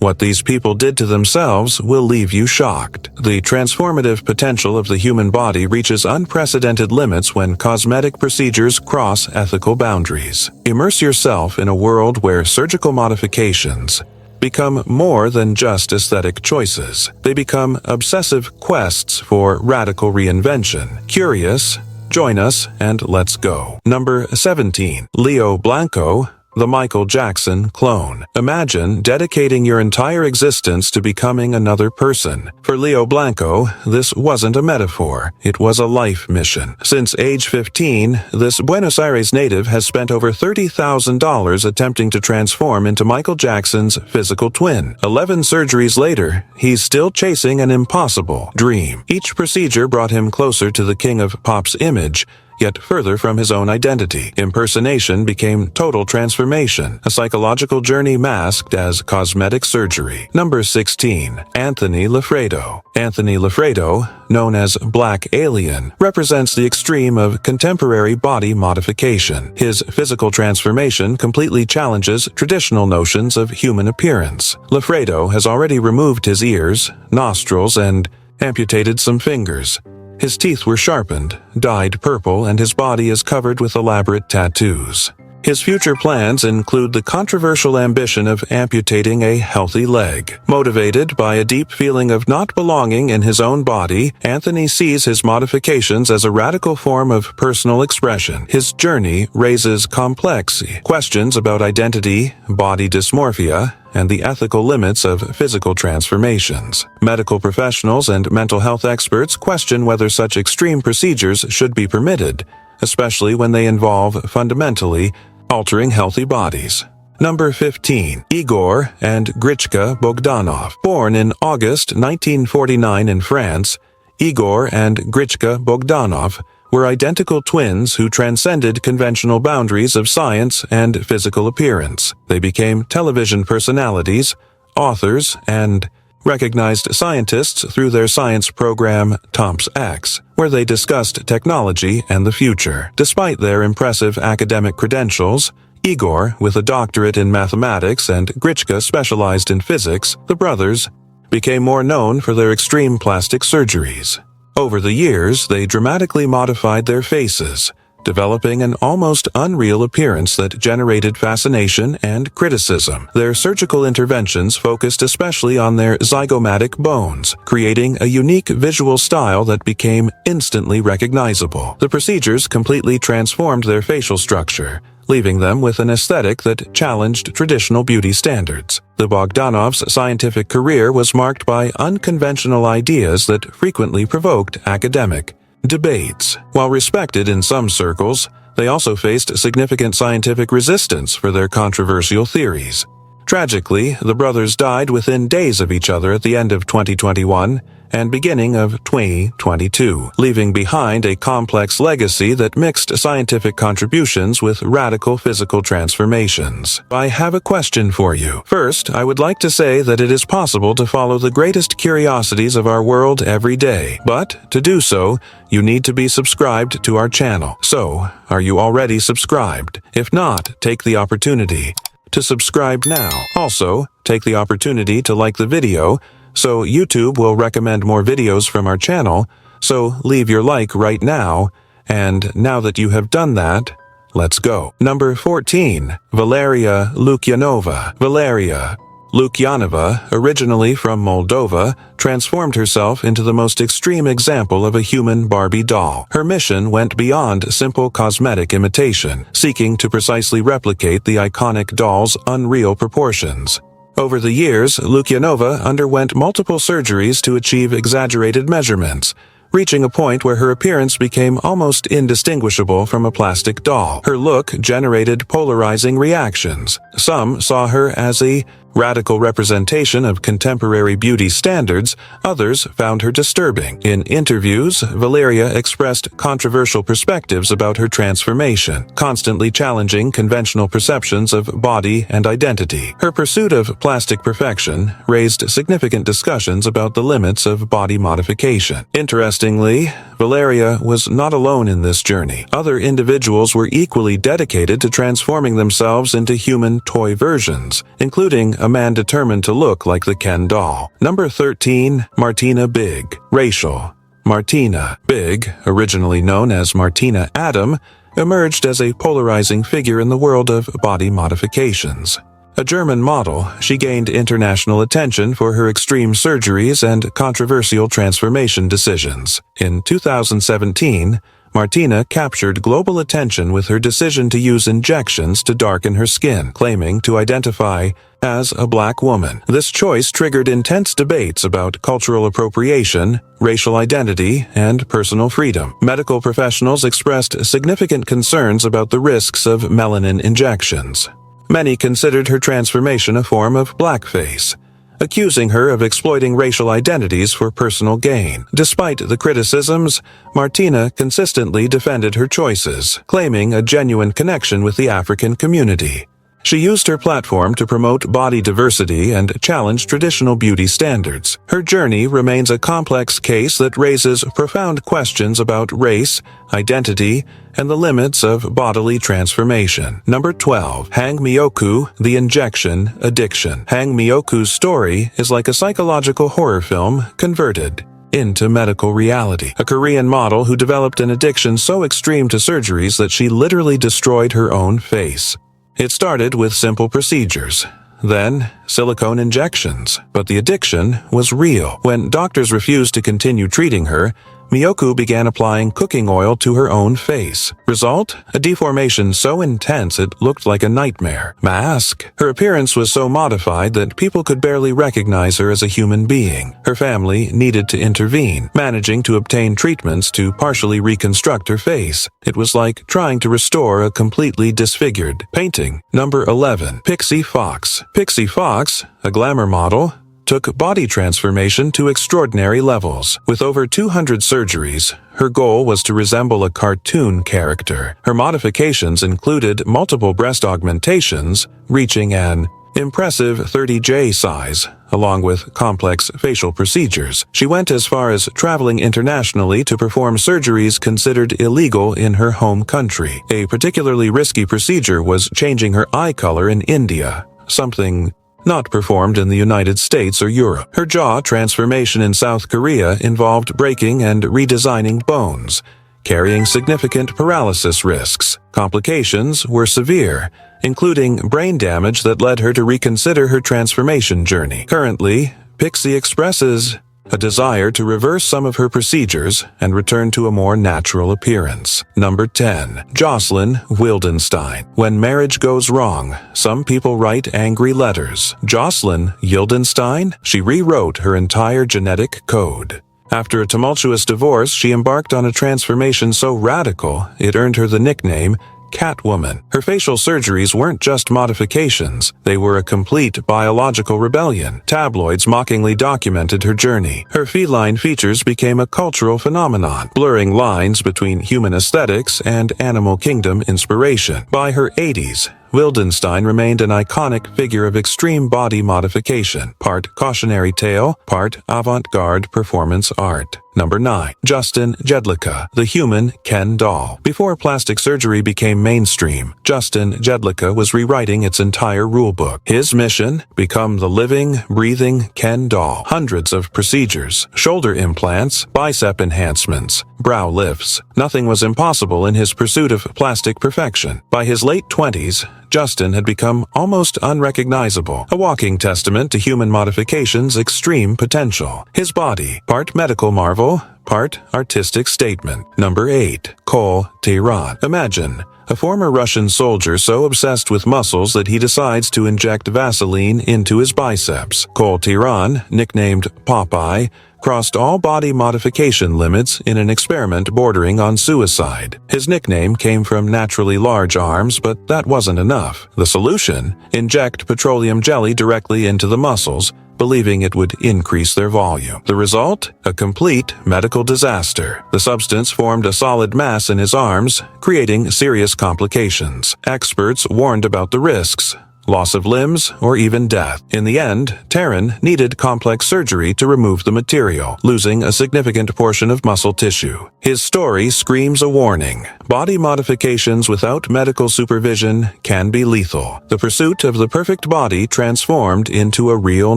What these people did to themselves will leave you shocked. The transformative potential of the human body reaches unprecedented limits when cosmetic procedures cross ethical boundaries. Immerse yourself in a world where surgical modifications become more than just aesthetic choices. They become obsessive quests for radical reinvention. Curious? Join us and let's go. Number 17. Leo Blanco, the Michael Jackson clone. Imagine dedicating your entire existence to becoming another person. For Leo Blanco, this wasn't a metaphor, it was a life mission. Since age 15, this Buenos Aires native has spent over $30,000 attempting to transform into Michael Jackson's physical twin. 11 surgeries later, he's still chasing an impossible dream. Each procedure brought him closer to the king of pop's image, yet further from his own identity. Impersonation became total transformation, a psychological journey masked as cosmetic surgery. Number 16. Anthony Lafredo. Anthony Lafredo, known as Black Alien, represents the extreme of contemporary body modification. His physical transformation completely challenges traditional notions of human appearance. Lafredo has already removed his ears, nostrils, and amputated some fingers. His teeth were sharpened, dyed purple, and his body is covered with elaborate tattoos. His future plans include the controversial ambition of amputating a healthy leg. Motivated by a deep feeling of not belonging in his own body, Anthony sees his modifications as a radical form of personal expression. His journey raises complex questions about identity, body dysmorphia, and the ethical limits of physical transformations. Medical professionals and mental health experts question whether such extreme procedures should be permitted, especially when they involve fundamentally altering healthy bodies. Number 15. Igor and Grichka Bogdanov. Born in August 1949 in France, Igor and Grichka Bogdanov were identical twins who transcended conventional boundaries of science and physical appearance. They became television personalities, authors, and recognized scientists through their science program Tom's X, where they discussed technology and the future. Despite their impressive academic credentials, Igor, with a doctorate in mathematics, and Grichka specialized in physics, the brothers became more known for their extreme plastic surgeries. Over the years, they dramatically modified their faces, developing an almost unreal appearance that generated fascination and criticism. Their surgical interventions focused especially on their zygomatic bones, creating a unique visual style that became instantly recognizable. The procedures completely transformed their facial structure, leaving them with an aesthetic that challenged traditional beauty standards. The Bogdanovs' scientific career was marked by unconventional ideas that frequently provoked academic debates. While respected in some circles, they also faced significant scientific resistance for their controversial theories. Tragically, the brothers died within days of each other at the end of 2021 and beginning of 2022, leaving behind a complex legacy that mixed scientific contributions with radical physical transformations. I have a question for you. First, I would like to say that it is possible to follow the greatest curiosities of our world every day, but to do so, you need to be subscribed to our channel. So, are you already subscribed? If not, take the opportunity to subscribe now. Also, take the opportunity to like the video, so YouTube will recommend more videos from our channel, so leave your like right now, and now that you have done that, let's go. Number 14. Valeria Lukyanova. Valeria Lukyanova, originally from Moldova, transformed herself into the most extreme example of a human Barbie doll. Her mission went beyond simple cosmetic imitation, seeking to precisely replicate the iconic doll's unreal proportions. Over the years, Lukyanova underwent multiple surgeries to achieve exaggerated measurements, reaching a point where her appearance became almost indistinguishable from a plastic doll. Her look generated polarizing reactions. Some saw her as a radical representation of contemporary beauty standards, others found her disturbing. In interviews, Valeria expressed controversial perspectives about her transformation, constantly challenging conventional perceptions of body and identity. Her pursuit of plastic perfection raised significant discussions about the limits of body modification. Interestingly, Valeria was not alone in this journey. Other individuals were equally dedicated to transforming themselves into human toy versions, including a man determined to look like the Ken doll. Number 13. Martina Big. Racial. Martina Big, originally known as Martina Adam, emerged as a polarizing figure in the world of body modifications. A German model, she gained international attention for her extreme surgeries and controversial transformation decisions. In 2017, Martina captured global attention with her decision to use injections to darken her skin, claiming to identify as a black woman. This choice triggered intense debates about cultural appropriation, racial identity, and personal freedom. Medical professionals expressed significant concerns about the risks of melanin injections. Many considered her transformation a form of blackface, accusing her of exploiting racial identities for personal gain. Despite the criticisms, Martina consistently defended her choices, claiming a genuine connection with the African community. She used her platform to promote body diversity and challenge traditional beauty standards. Her journey remains a complex case that raises profound questions about race, identity, and the limits of bodily transformation. Number 12. Hang Myoku, The Injection Addiction. Hang Myoku's story is like a psychological horror film converted into medical reality. A Korean model who developed an addiction so extreme to surgeries that she literally destroyed her own face. It started with simple procedures, then silicone injections, but the addiction was real. When doctors refused to continue treating her, Myoku began applying cooking oil to her own face. Result? A deformation so intense it looked like a nightmare. Mask? Her appearance was so modified that people could barely recognize her as a human being. Her family needed to intervene, managing to obtain treatments to partially reconstruct her face. It was like trying to restore a completely disfigured painting. Number 11. Pixie Fox. Pixie Fox, a glamour model, took body transformation to extraordinary levels. With over 200 surgeries, her goal was to resemble a cartoon character. Her modifications included multiple breast augmentations, reaching an impressive 30J size, along with complex facial procedures. She went as far as traveling internationally to perform surgeries considered illegal in her home country. A particularly risky procedure was changing her eye color in India, something not performed in the United States or Europe. Her jaw transformation in South Korea involved breaking and redesigning bones, carrying significant paralysis risks. Complications were severe, including brain damage that led her to reconsider her transformation journey. Currently, Pixie expresses a desire to reverse some of her procedures and return to a more natural appearance. Number 10. Jocelyn Wildenstein. When marriage goes wrong, some people write angry letters. Jocelyn Wildenstein? She rewrote her entire genetic code. After a tumultuous divorce, she embarked on a transformation so radical it earned her the nickname Catwoman. Her facial surgeries weren't just modifications, they were a complete biological rebellion. Tabloids mockingly documented her journey. Her feline features became a cultural phenomenon, blurring lines between human aesthetics and animal kingdom inspiration. By her 80s, Wildenstein remained an iconic figure of extreme body modification, part cautionary tale, part avant-garde performance art. Number 9. Justin Jedlicka, the human Ken doll. Before plastic surgery became mainstream, Justin Jedlicka was rewriting its entire rulebook. His mission? Become the living, breathing Ken doll. Hundreds of procedures, shoulder implants, bicep enhancements, brow lifts. Nothing was impossible in his pursuit of plastic perfection. By his late 20s, Justin had become almost unrecognizable, a walking testament to human modification's extreme potential. His body, part medical marvel, part artistic statement. Number 8. Cole Tehran. Imagine a former Russian soldier so obsessed with muscles that he decides to inject Vaseline into his biceps. Cole Tehran, nicknamed Popeye, crossed all body modification limits in an experiment bordering on suicide. His nickname came from naturally large arms, but that wasn't enough. The solution? Inject petroleum jelly directly into the muscles, believing it would increase their volume. The result? A complete medical disaster. The substance formed a solid mass in his arms, creating serious complications. Experts warned about the risks. loss of limbs, or even death. In the end, Taryn needed complex surgery to remove the material, losing a significant portion of muscle tissue. His story screams a warning. Body modifications without medical supervision can be lethal. The pursuit of the perfect body transformed into a real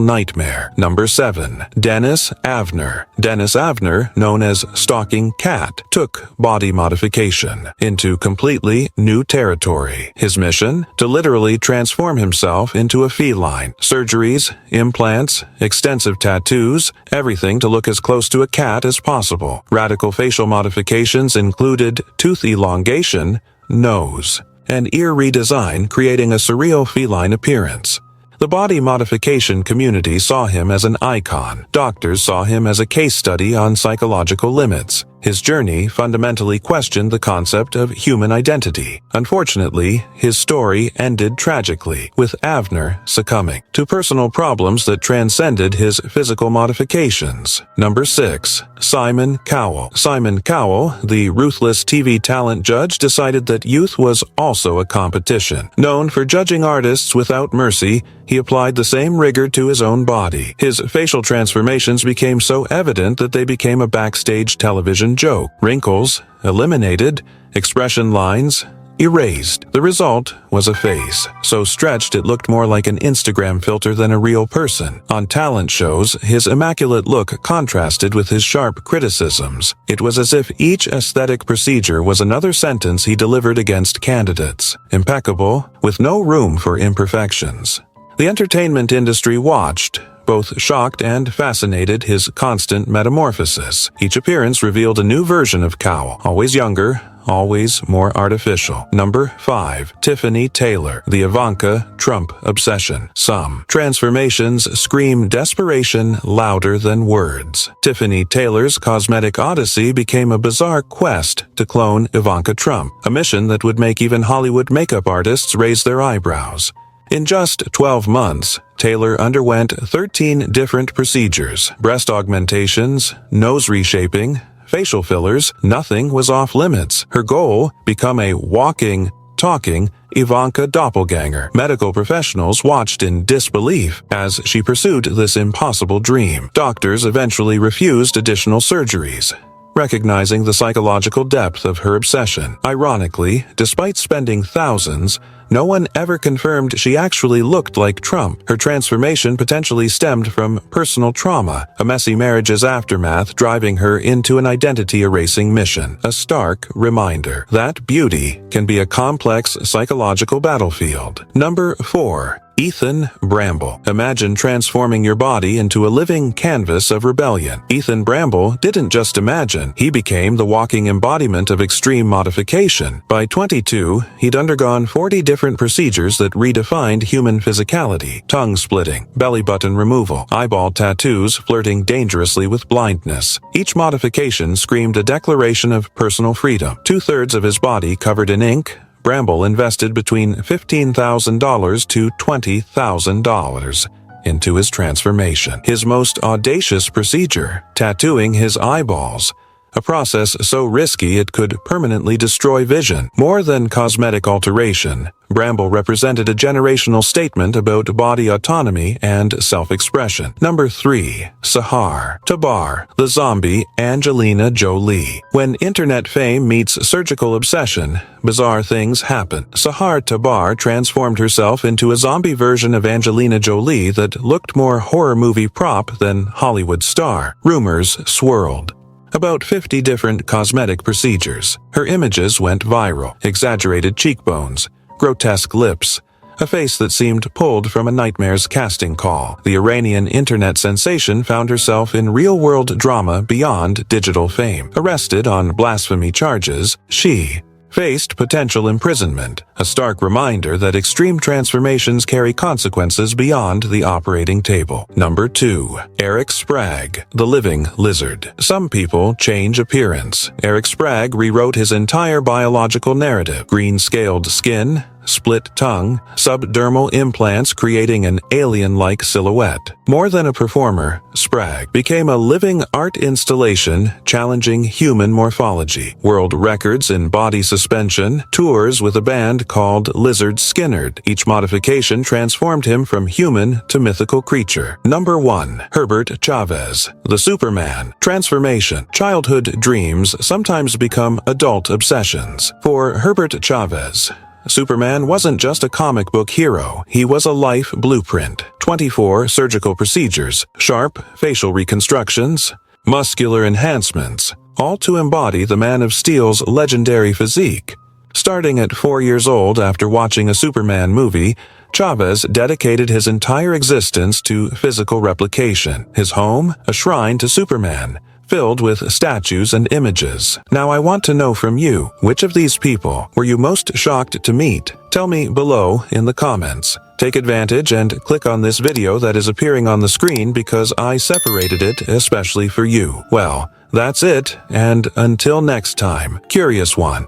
nightmare. Number 7. Dennis Avner. Dennis Avner, known as Stalking Cat, took body modification into completely new territory. His mission? To literally transform himself into a feline. Surgeries, implants, extensive tattoos, everything to look as close to a cat as possible. Radical facial modifications included tooth elongation, nose, and ear redesign, creating a surreal feline appearance. The body modification community saw him as an icon. Doctors saw him as a case study on psychological limits. His journey fundamentally questioned the concept of human identity. Unfortunately, his story ended tragically, with Avner succumbing to personal problems that transcended his physical modifications. Number 6. Simon Cowell. Simon Cowell, the ruthless TV talent judge, decided that youth was also a competition. Known for judging artists without mercy, he applied the same rigor to his own body. His facial transformations became so evident that they became a backstage television joke. Wrinkles eliminated, expression lines erased. The result was a face so stretched it looked more like an Instagram filter than a real person. On talent shows, his immaculate look contrasted with his sharp criticisms. It was as if each aesthetic procedure was another sentence he delivered against candidates. Impeccable, with no room for imperfections. The entertainment industry watched, both shocked and fascinated, his constant metamorphosis. Each appearance revealed a new version of Cowell, always younger, always more artificial. Number 5. Tiffany Taylor. The Ivanka Trump obsession. Some transformations scream desperation louder than words. Tiffany Taylor's cosmetic odyssey became a bizarre quest to clone Ivanka Trump, a mission that would make even Hollywood makeup artists raise their eyebrows. In just 12 months, Taylor underwent 13 different procedures: breast augmentations, nose reshaping, facial fillers. Nothing was off limits. Her goal? Become a walking, talking Ivanka doppelganger. Medical professionals watched in disbelief as she pursued this impossible dream. Doctors eventually refused additional surgeries, recognizing the psychological depth of her obsession. Ironically, despite spending thousands, no one ever confirmed she actually looked like Trump. Her transformation potentially stemmed from personal trauma, a messy marriage's aftermath driving her into an identity-erasing mission. A stark reminder that beauty can be a complex psychological battlefield. Number 4. Ethan Bramble. Imagine transforming your body into a living canvas of rebellion. Ethan Bramble didn't just imagine, he became the walking embodiment of extreme modification. By 22, he'd undergone 40 different procedures that redefined human physicality: tongue splitting, belly button removal, eyeball tattoos flirting dangerously with blindness. Each modification screamed a declaration of personal freedom. 2/3 of his body covered in ink, Bramble invested between $15,000 to $20,000 into his transformation. His most audacious procedure, tattooing his eyeballs, a process so risky it could permanently destroy vision. More than cosmetic alteration, Bramble represented a generational statement about body autonomy and self-expression. Number 3. Sahar Tabar, the zombie Angelina Jolie. When internet fame meets surgical obsession, bizarre things happen. Sahar Tabar transformed herself into a zombie version of Angelina Jolie that looked more horror movie prop than Hollywood star. Rumors swirled about 50 different cosmetic procedures. Her images went viral: exaggerated cheekbones, grotesque lips, a face that seemed pulled from a nightmare's casting call. The Iranian internet sensation found herself in real-world drama beyond digital fame. Arrested on blasphemy charges, she faced potential imprisonment, a stark reminder that extreme transformations carry consequences beyond the operating table. Number 2. Eric Sprague, the living lizard. Some people change appearance. Eric Sprague rewrote his entire biological narrative: green-scaled skin, split tongue, subdermal implants creating an alien-like silhouette. More than a performer, Sprague became a living art installation challenging human morphology. World records in body suspension, tours with a band called Lizard Skynyard. Each modification transformed him from human to mythical creature. Number 1. Herbert Chavez, the Superman. Transformation. Childhood dreams sometimes become adult obsessions. For Herbert Chavez, Superman wasn't just a comic book hero, he was a life blueprint. 24 surgical procedures, sharp facial reconstructions, muscular enhancements, all to embody the Man of Steel's legendary physique. Starting at 4 years old after watching a Superman movie, Chavez dedicated his entire existence to physical replication. His home, a shrine to Superman, filled with statues and images. Now I want to know from you, which of these people were you most shocked to meet? Tell me below in the comments. Take advantage and click on this video that is appearing on the screen because I separated it especially for you. Well, that's it, and until next time, Curious One.